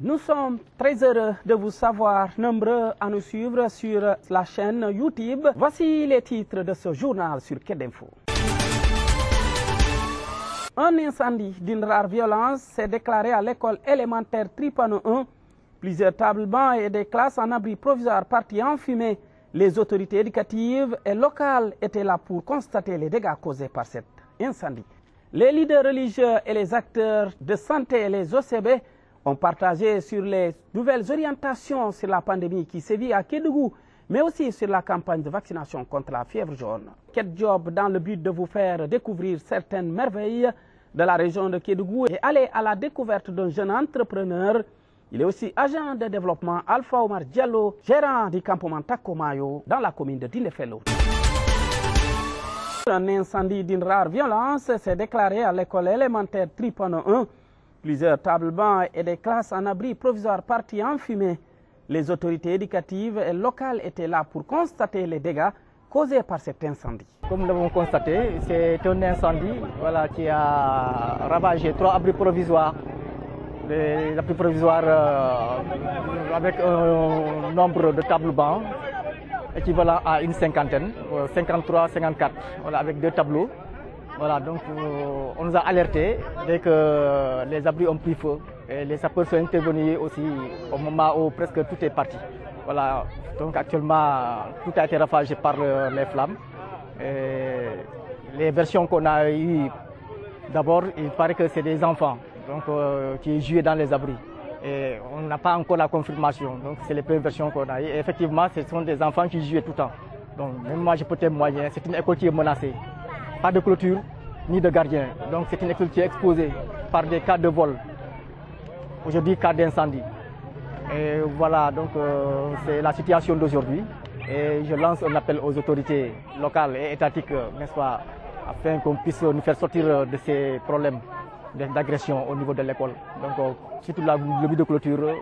Nous sommes très heureux de vous savoir nombreux à nous suivre sur la chaîne YouTube. Voici les titres de ce journal sur Quai d'Info. Un incendie d'une rare violence s'est déclaré à l'école élémentaire Tripano 1. Plusieurs tables bancs et des classes en abri provisoire partis en fumée. Les autorités éducatives et locales étaient là pour constater les dégâts causés par cet incendie. Les leaders religieux et les acteurs de santé et les OCB ont partagé sur les nouvelles orientations sur la pandémie qui sévit à Kédougou, mais aussi sur la campagne de vaccination contre la fièvre jaune. Quel job dans le but de vous faire découvrir certaines merveilles de la région de Kédougou et aller à la découverte d'un jeune entrepreneur. Il est aussi agent de développement Alpha Omar Diallo, gérant du campement Takomayo dans la commune de Dindéfelo. Un incendie d'une rare violence s'est déclaré à l'école élémentaire Tripano 1. Plusieurs tables bancs et des classes en abri provisoire partis en fumée. Les autorités éducatives et locales étaient là pour constater les dégâts causés par cet incendie. Comme nous l'avons constaté, c'est un incendie qui a ravagé 3 abris provisoires. Les abris provisoires avec un nombre de tables bancs équivalent à une cinquantaine, 53, 54, avec 2 tableaux. Donc on nous a alertés dès que les abris ont pris feu. Et les sapeurs sont intervenus aussi au moment où presque tout est parti. Donc actuellement tout a été ravagé par les flammes. Et les versions qu'on a eues, d'abord il paraît que c'est des enfants qui jouaient dans les abris. Et on n'a pas encore la confirmation, donc c'est les premières versions qu'on a eues. Et effectivement ce sont des enfants qui jouaient tout le temps. Donc même moi je peux témoigner, c'est une école qui est menacée. Pas de clôture, ni de gardien. Donc c'est une école qui est exposée par des cas de vol. Aujourd'hui, cas d'incendie. Et donc c'est la situation d'aujourd'hui. Et je lance un appel aux autorités locales et étatiques, n'est-ce pas, afin qu'on puisse nous faire sortir de ces problèmes d'agression au niveau de l'école. Donc surtout le but de clôture,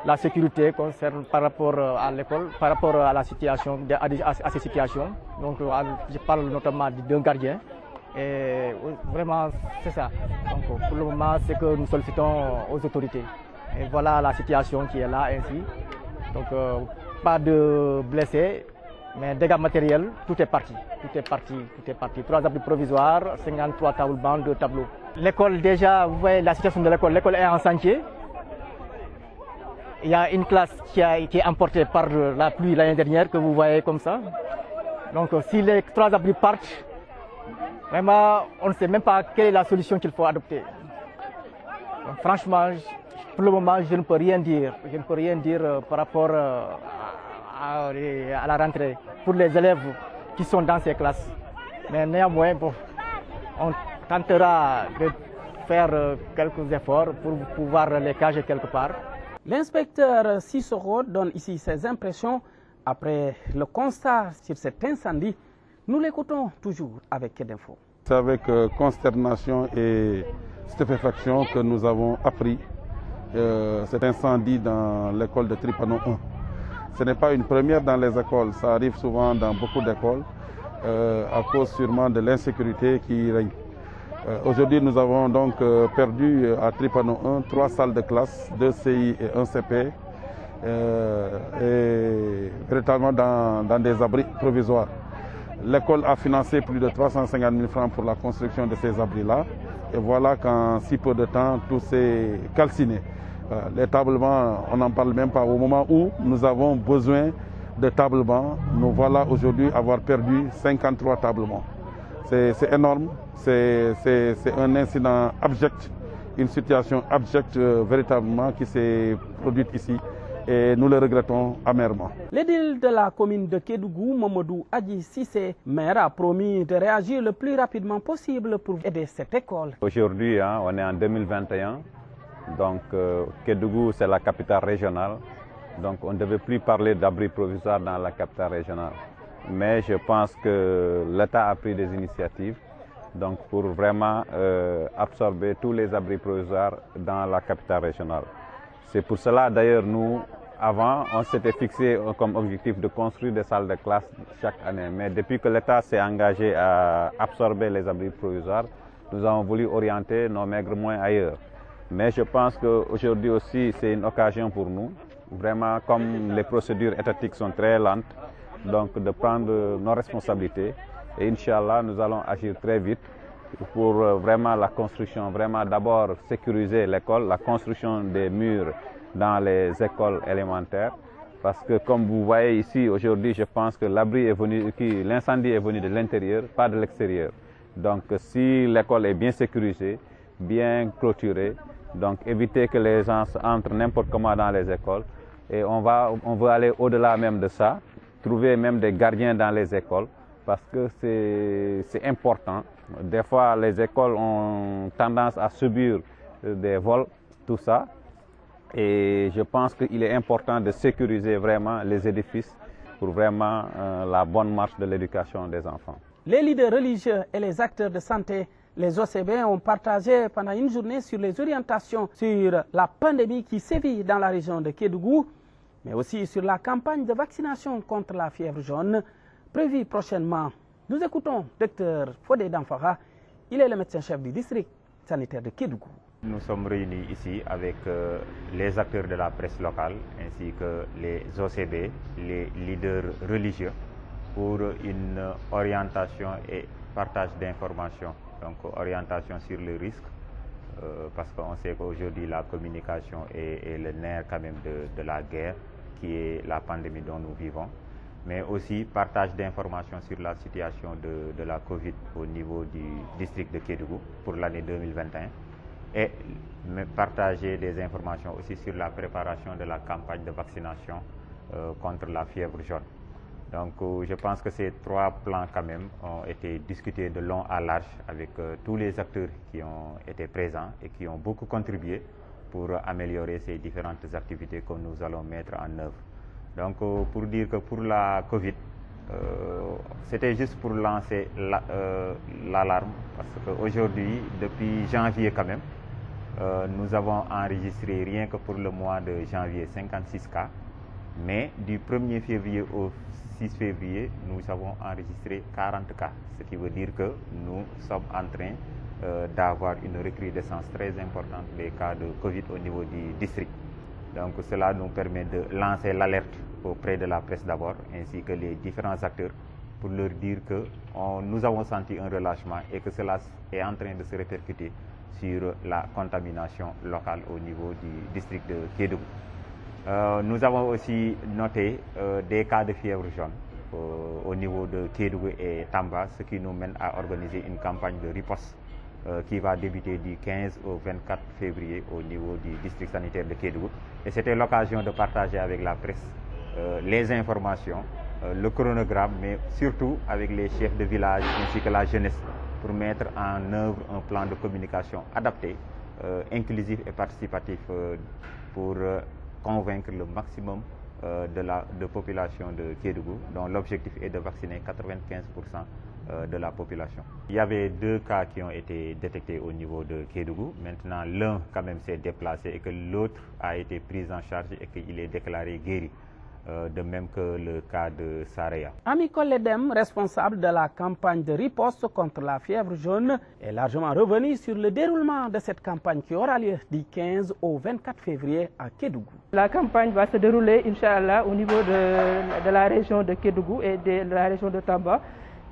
la sécurité concerne par rapport à l'école, par rapport à la situation, à ces situations. Donc je parle notamment d'un gardien. Et vraiment c'est ça. Donc pour le moment c'est que nous sollicitons aux autorités. Et voilà la situation qui est là ainsi. Donc pas de blessés, mais dégâts matériels, tout est parti. Tout est parti, tout est parti. 3 abris provisoires, 53 tables bancs, 2 tableaux. L'école déjà, vous voyez la situation de l'école. L'école est en chantier. Il y a une classe qui a été emportée par la pluie l'année dernière, que vous voyez comme ça. Donc si les 3 abris partent, vraiment, on ne sait même pas quelle est la solution qu'il faut adopter. Donc, franchement, pour le moment, je ne peux rien dire. Je ne peux rien dire par rapport à la rentrée pour les élèves qui sont dans ces classes. Mais néanmoins, on tentera de faire quelques efforts pour pouvoir les cacher quelque part. L'inspecteur Sissoko donne ici ses impressions après le constat sur cet incendie. Nous l'écoutons toujours avec Quai d'Info. C'est avec consternation et stupéfaction que nous avons appris cet incendie dans l'école de Tripano 1. Ce n'est pas une première dans les écoles, ça arrive souvent dans beaucoup d'écoles à cause sûrement de l'insécurité qui règne. Aujourd'hui, nous avons donc perdu à Tripano 1 3 salles de classe, 2 CI et 1 CP, et véritablement dans des abris provisoires. L'école a financé plus de 350 000 francs pour la construction de ces abris-là. Et voilà qu'en si peu de temps, tout s'est calciné. Les tables-bancs, on n'en parle même pas. Au moment où nous avons besoin de tables-bancs, nous voilà aujourd'hui avoir perdu 53 tables-bancs. C'est énorme, c'est un incident abject, une situation abjecte véritablement qui s'est produite ici. Et nous le regrettons amèrement. L'édile de la commune de Kédougou, Mamadou Adji Sissé, maire, a promis de réagir le plus rapidement possible pour aider cette école. Aujourd'hui, on est en 2021, donc Kédougou c'est la capitale régionale, donc on ne devait plus parler d'abri provisoire dans la capitale régionale. Mais je pense que l'État a pris des initiatives donc pour vraiment absorber tous les abris provisoires dans la capitale régionale. C'est pour cela d'ailleurs nous, avant, on s'était fixé comme objectif de construire des salles de classe chaque année. Mais depuis que l'État s'est engagé à absorber les abris provisoires, nous avons voulu orienter nos maigres moyens ailleurs. Mais je pense qu'aujourd'hui aussi, c'est une occasion pour nous, vraiment comme les procédures étatiques sont très lentes, donc de prendre nos responsabilités. Et Inch'Allah, nous allons agir très vite pour vraiment la construction, vraiment d'abord sécuriser l'école, la construction des murs dans les écoles élémentaires. Parce que comme vous voyez ici, aujourd'hui, je pense que l'incendie est venu de l'intérieur, pas de l'extérieur. Donc si l'école est bien sécurisée, bien clôturée, donc éviter que les gens entrent n'importe comment dans les écoles. Et on veut aller au-delà même de ça, trouver même des gardiens dans les écoles, parce que c'est important. Des fois, les écoles ont tendance à subir des vols, tout ça. Et je pense qu'il est important de sécuriser vraiment les édifices pour vraiment la bonne marche de l'éducation des enfants. Les leaders religieux et les acteurs de santé, les OCB, ont partagé pendant une journée sur les orientations sur la pandémie qui sévit dans la région de Kédougou, mais aussi sur la campagne de vaccination contre la fièvre jaune prévue prochainement. Nous écoutons Dr Fodé Danfara, il est le médecin-chef du district sanitaire de Kédougou. Nous sommes réunis ici avec les acteurs de la presse locale ainsi que les OCB, les leaders religieux pour une orientation et partage d'informations. Donc orientation sur le risque parce qu'on sait qu'aujourd'hui la communication est le nerf quand même de la guerre qui est la pandémie dont nous vivons. Mais aussi partage d'informations sur la situation de la Covid au niveau du district de Kédougou pour l'année 2021. Et partager des informations aussi sur la préparation de la campagne de vaccination contre la fièvre jaune. Donc je pense que ces trois plans quand même ont été discutés de long à large avec tous les acteurs qui ont été présents et qui ont beaucoup contribué pour améliorer ces différentes activités que nous allons mettre en œuvre. Donc pour dire que pour la Covid, c'était juste pour lancer l'alarme parce qu'aujourd'hui, depuis janvier quand même, nous avons enregistré rien que pour le mois de janvier 56 cas, mais du 1er février au 6 février, nous avons enregistré 40 cas, ce qui veut dire que nous sommes en train d'avoir une recrudescence très importante des cas de Covid au niveau du district. Donc cela nous permet de lancer l'alerte auprès de la presse d'abord, ainsi que les différents acteurs, pour leur dire que nous avons senti un relâchement et que cela est en train de se répercuter sur la contamination locale au niveau du district de Kédougou. Nous avons aussi noté des cas de fièvre jaune au niveau de Kédougou et Tamba, ce qui nous mène à organiser une campagne de riposte qui va débuter du 15 au 24 février au niveau du district sanitaire de Kédougou. Et c'était l'occasion de partager avec la presse les informations, le chronogramme, mais surtout avec les chefs de village ainsi que la jeunesse, pour mettre en œuvre un plan de communication adapté, inclusif et participatif pour convaincre le maximum de population de Kédougou, dont l'objectif est de vacciner 95% de la population. Il y avait 2 cas qui ont été détectés au niveau de Kédougou. Maintenant, l'un quand même s'est déplacé et que l'autre a été pris en charge et qu'il est déclaré guéri. De même que le cas de Saraya. Ami Koledem, responsable de la campagne de riposte contre la fièvre jaune, est largement revenu sur le déroulement de cette campagne qui aura lieu du 15 au 24 février à Kédougou. La campagne va se dérouler, Inch'Allah, au niveau de la région de Kédougou et de la région de Tamba,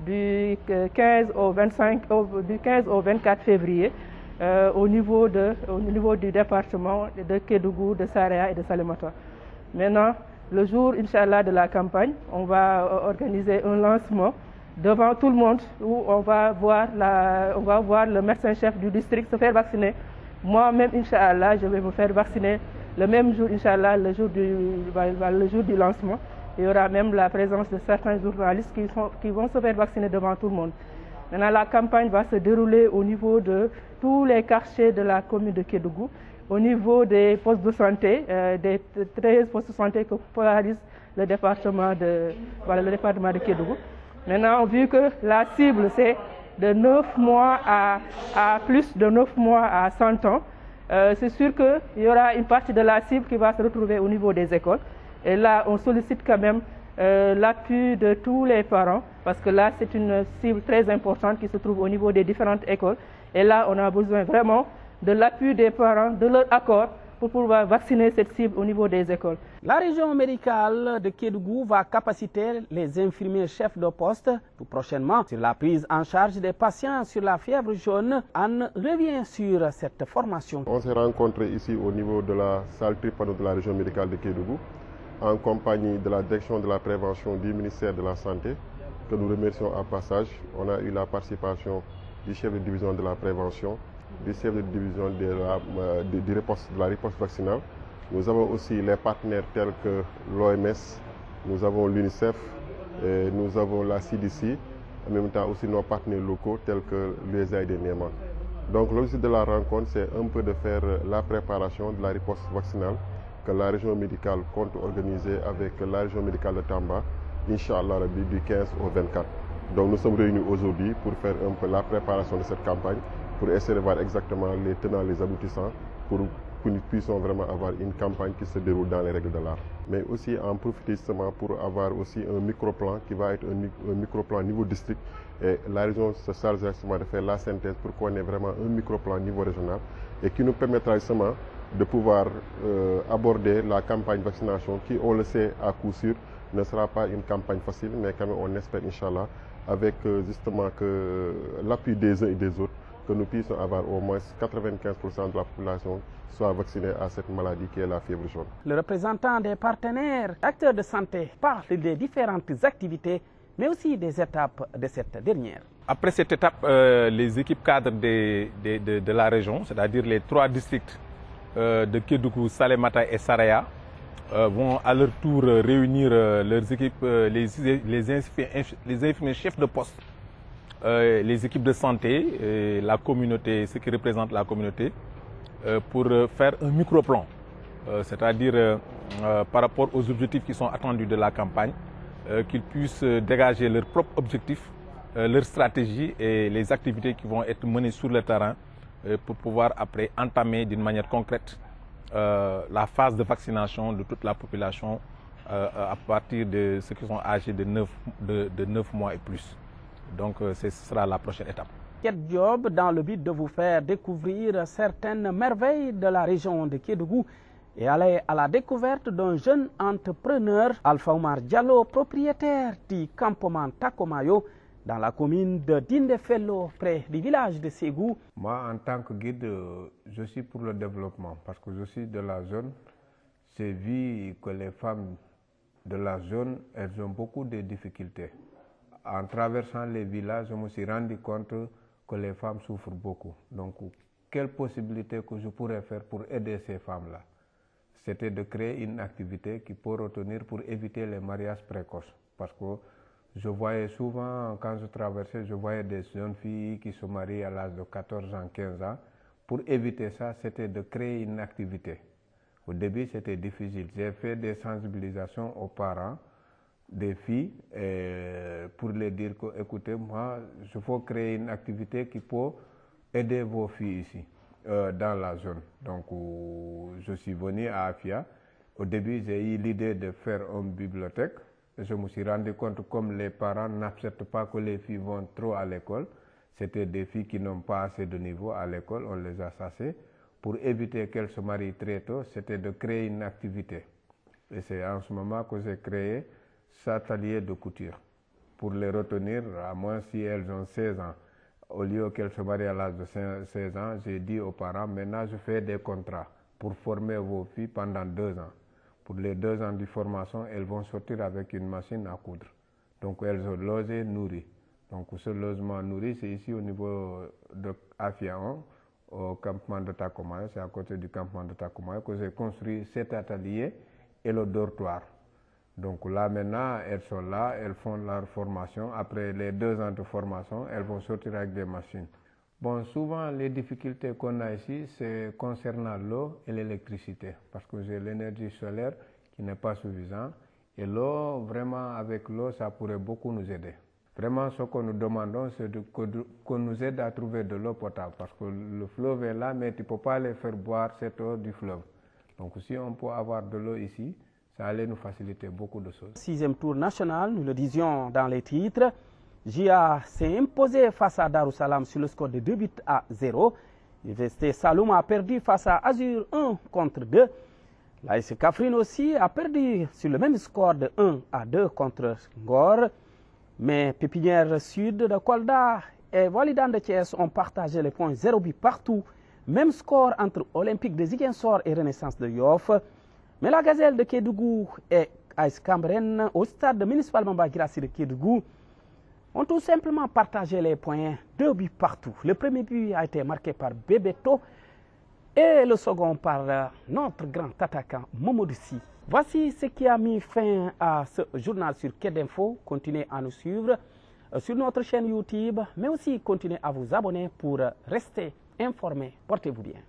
du 15 au 24 février, au niveau du département de Kédougou, de Saraya et de Salémata. Maintenant, le jour, Inch'Allah, de la campagne, on va organiser un lancement devant tout le monde où on va voir le médecin-chef du district se faire vacciner. Moi-même, Inch'Allah, je vais me faire vacciner le même jour, Inch'Allah, le jour du lancement. Il y aura même la présence de certains journalistes qui vont se faire vacciner devant tout le monde. Maintenant, la campagne va se dérouler au niveau de tous les quartiers de la commune de Kédougou, au niveau des postes de santé, des 13 postes de santé que polarise le département de Kédougou. Maintenant, vu que la cible c'est de 9 mois à plus de 9 mois à 100 ans, c'est sûr qu'il y aura une partie de la cible qui va se retrouver au niveau des écoles. Et là, on sollicite quand même l'appui de tous les parents, parce que là, c'est une cible très importante qui se trouve au niveau des différentes écoles. Et là, on a besoin vraiment de l'appui des parents, de leur accord pour pouvoir vacciner cette cible au niveau des écoles. La région médicale de Kédougou va capaciter les infirmiers chefs de poste tout prochainement sur la prise en charge des patients sur la fièvre jaune. Anne revient sur cette formation. On s'est rencontrés ici au niveau de la salle Tripano de la région médicale de Kédougou en compagnie de la direction de la prévention du ministère de la Santé que nous remercions à passage. On a eu la participation du chef de division de la prévention, du chef de division de la riposte vaccinale. Nous avons aussi les partenaires tels que l'OMS, nous avons l'UNICEF, nous avons la CDC, en même temps aussi nos partenaires locaux tels que l'USAID et NEMA. Donc l'objectif de la rencontre, c'est un peu de faire la préparation de la riposte vaccinale que la région médicale compte organiser avec la région médicale de Tamba, Inch'Allah du 15 au 24. Donc nous sommes réunis aujourd'hui pour faire un peu la préparation de cette campagne, pour essayer de voir exactement les tenants, les aboutissants, pour que nous puissions vraiment avoir une campagne qui se déroule dans les règles de l'art. Mais aussi en profiter justement pour avoir aussi un micro-plan qui va être un micro-plan niveau district. Et la région se charge justement de faire la synthèse pour qu'on ait vraiment un micro-plan niveau régional et qui nous permettra justement de pouvoir aborder la campagne de vaccination qui, on le sait à coup sûr, ne sera pas une campagne facile, mais quand même on espère, Inch'Allah, avec justement l'appui des uns et des autres, que nous puissions avoir au moins 95% de la population soit vaccinée à cette maladie qui est la fièvre jaune. Le représentant des partenaires, acteurs de santé, parle des différentes activités, mais aussi des étapes de cette dernière. Après cette étape, les équipes cadres de la région, c'est-à-dire les 3 districts de Kédougou, Salémata et Saraya, vont à leur tour réunir leurs équipes, les infirmiers chefs de poste, les équipes de santé, la communauté, ceux qui représentent la communauté, pour faire un micro-plan, c'est-à-dire par rapport aux objectifs qui sont attendus de la campagne, qu'ils puissent dégager leurs propres objectifs, leurs stratégies et les activités qui vont être menées sur le terrain pour pouvoir après entamer d'une manière concrète la phase de vaccination de toute la population à partir de ceux qui sont âgés de 9 mois et plus. Donc ce sera la prochaine étape. Quel job dans le but de vous faire découvrir certaines merveilles de la région de Kédougou et aller à la découverte d'un jeune entrepreneur, Alpha Oumar Diallo, propriétaire du campement Takomayo, dans la commune de Dindefello, près du village de Ségou. Moi, en tant que guide, je suis pour le développement parce que je suis de la zone. J'ai vu que les femmes de la zone, elles ont beaucoup de difficultés. En traversant les villages, je me suis rendu compte que les femmes souffrent beaucoup. Donc, quelle possibilité que je pourrais faire pour aider ces femmes-là? C'était de créer une activité qui peut retenir pour éviter les mariages précoces. Parce que je voyais souvent, quand je traversais, je voyais des jeunes filles qui se marient à l'âge de 14 ans, 15 ans. Pour éviter ça, c'était de créer une activité. Au début, c'était difficile. J'ai fait des sensibilisations aux parents des filles pour les dire que, écoutez, moi, il faut créer une activité qui peut aider vos filles ici, dans la zone. Donc, je suis venu à Afia. Au début, j'ai eu l'idée de faire une bibliothèque. Je me suis rendu compte comme les parents n'acceptent pas que les filles vont trop à l'école. C'était des filles qui n'ont pas assez de niveau à l'école, on les a chassées. Pour éviter qu'elles se marient très tôt, c'était de créer une activité. Et c'est en ce moment que j'ai créé cet atelier de couture. Pour les retenir, à moins si elles ont 16 ans, au lieu qu'elles se marient à l'âge de 16 ans, j'ai dit aux parents, maintenant je fais des contrats pour former vos filles pendant 2 ans. Pour les 2 ans de formation, elles vont sortir avec une machine à coudre. Donc elles ont logé, nourri. Donc ce logement nourri, c'est ici au niveau de Afiaon, au campement de Takomayo, c'est à côté du campement de Takomayo que j'ai construit cet atelier et le dortoir. Donc là maintenant, elles sont là, elles font leur formation. Après les 2 ans de formation, elles vont sortir avec des machines. Bon, souvent les difficultés qu'on a ici, c'est concernant l'eau et l'électricité, parce que j'ai l'énergie solaire qui n'est pas suffisante. Et l'eau, vraiment, avec l'eau, ça pourrait beaucoup nous aider. Vraiment, ce que nous demandons, c'est qu'on nous aide à trouver de l'eau potable, parce que le fleuve est là, mais tu ne peux pas les faire boire cette eau du fleuve. Donc si on peut avoir de l'eau ici, ça allait nous faciliter beaucoup de choses. 6e tour national, nous le disions dans les titres. JA s'est imposé face à Darussalam sur le score de 2 buts à 0. Université Saloum a perdu face à Azur 1 contre 2. L'AS Kaffrine aussi a perdu sur le même score de 1-2 contre Ngor. Mais Pépinière Sud de Kolda et Walidan de Thiès ont partagé les points 0 but partout. Même score entre Olympique de Ziguinchor et Renaissance de Yoff. Mais la Gazelle de Kédougou et AS Cambérène au stade municipal Bamba Girassi de Kédougou ont tout simplement partagé les points 2 buts partout. Le premier but a été marqué par Bebeto et le second par notre grand attaquant Momodou Sy. Voici ce qui a mis fin à ce journal sur Quai d'Info. Continuez à nous suivre sur notre chaîne YouTube, mais aussi continuez à vous abonner pour rester informés. Portez-vous bien.